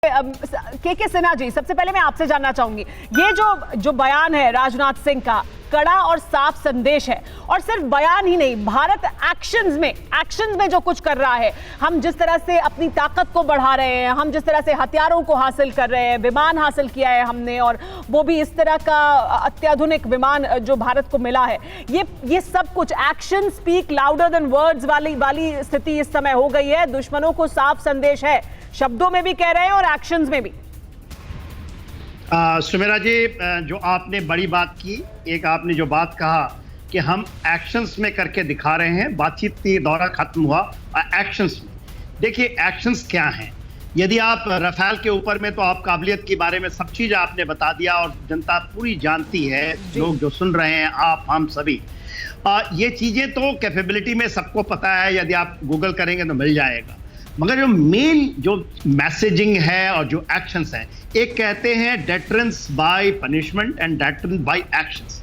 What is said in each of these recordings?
के सिन्हा जी, सबसे पहले मैं आपसे जानना चाहूंगी, ये जो बयान है राजनाथ सिंह का, कड़ा और साफ संदेश है। और सिर्फ बयान ही नहीं, भारत एक्शंस में जो कुछ कर रहा है, हम जिस तरह से अपनी ताकत को बढ़ा रहे हैं, हम जिस तरह से हथियारों को हासिल कर रहे हैं, विमान हासिल किया है हमने, और वो भी इस तरह का अत्याधुनिक विमान जो भारत को मिला है, ये सब कुछ action speak louder than words वाली स्थिति इस समय हो गई है। दुश्मनों को साफ संदेश है, शब्दों में भी कह रहे हैं और एक्शंस में भी। सुमेरा जी, जो आपने बड़ी बात की, एक आपने जो बात कहा कि हम एक्शंस में करके दिखा रहे हैं, बातचीत की दौरा खत्म हुआ एक्शंस में। देखिए एक्शंस क्या हैं। यदि आप रफाल के ऊपर में, तो आप काबिलियत के बारे में सब चीज़ आपने बता दिया और जनता पूरी जानती है, लोग जो सुन रहे हैं, आप हम सभी, ये चीज़ें तो कैपेबिलिटी में सबको पता है, यदि आप गूगल करेंगे तो मिल जाएगा। मगर जो मेन जो मैसेजिंग है और जो एक्शंस हैं, एक कहते हैं deterrence by punishment and deterrence by actions.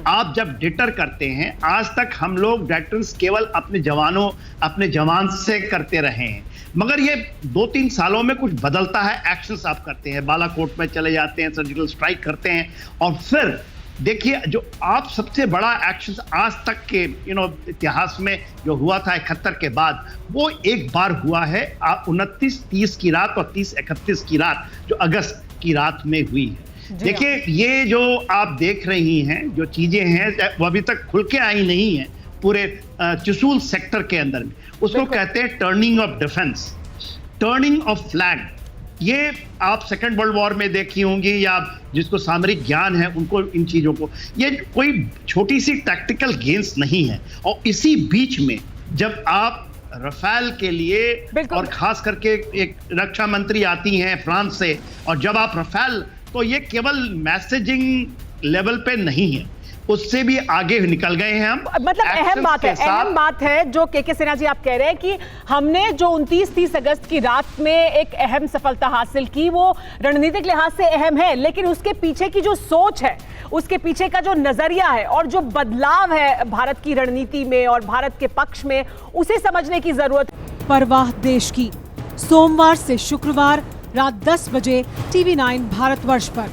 आप जब डिटर करते हैं, आज तक हम लोग डेटरेंस केवल अपने जवान से करते रहे हैं, मगर ये 2-3 सालों में कुछ बदलता है। एक्शंस आप करते हैं, बालाकोट में चले जाते हैं, सर्जिकल स्ट्राइक करते हैं, और फिर देखिए जो आप सबसे बड़ा एक्शन आज तक के इतिहास में जो हुआ था 71 के बाद, वो एक बार हुआ है 29-30 की रात और 30-31 की रात, जो अगस्त की रात में हुई है। देखिए ये जो आप देख रही हैं, जो चीजें हैं, वो अभी तक खुल के आई नहीं है पूरे चुशूल सेक्टर के अंदर में। उसको कहते हैं turning of defence, turning of flag. ये आप सेकेंड वर्ल्ड वॉर में देखी होंगी, या जिसको सामरिक ज्ञान है उनको इन चीज़ों को, ये कोई छोटी सी टैक्टिकल गेम्स नहीं है। और इसी बीच में जब आप रफाल के लिए, और खास करके एक रक्षा मंत्री आती हैं फ्रांस से, और जब आप रफाल, तो ये केवल मैसेजिंग लेवल पे नहीं है, उससे भी आगे निकल गए हैं हम। मतलब अहम बात है जो के सिन्हा जी आप कह रहे हैं कि हमने जो 29-30 अगस्त की रात में एक अहम सफलता हासिल की, वो रणनीतिक लिहाज से अहम है, लेकिन उसके पीछे की जो सोच है, उसके पीछे का जो नजरिया है और जो बदलाव है भारत की रणनीति में और भारत के पक्ष में, उसे समझने की जरूरत। परवाह देश की, सोमवार से शुक्रवार रात 10 बजे TV9 भारतवर्ष पर।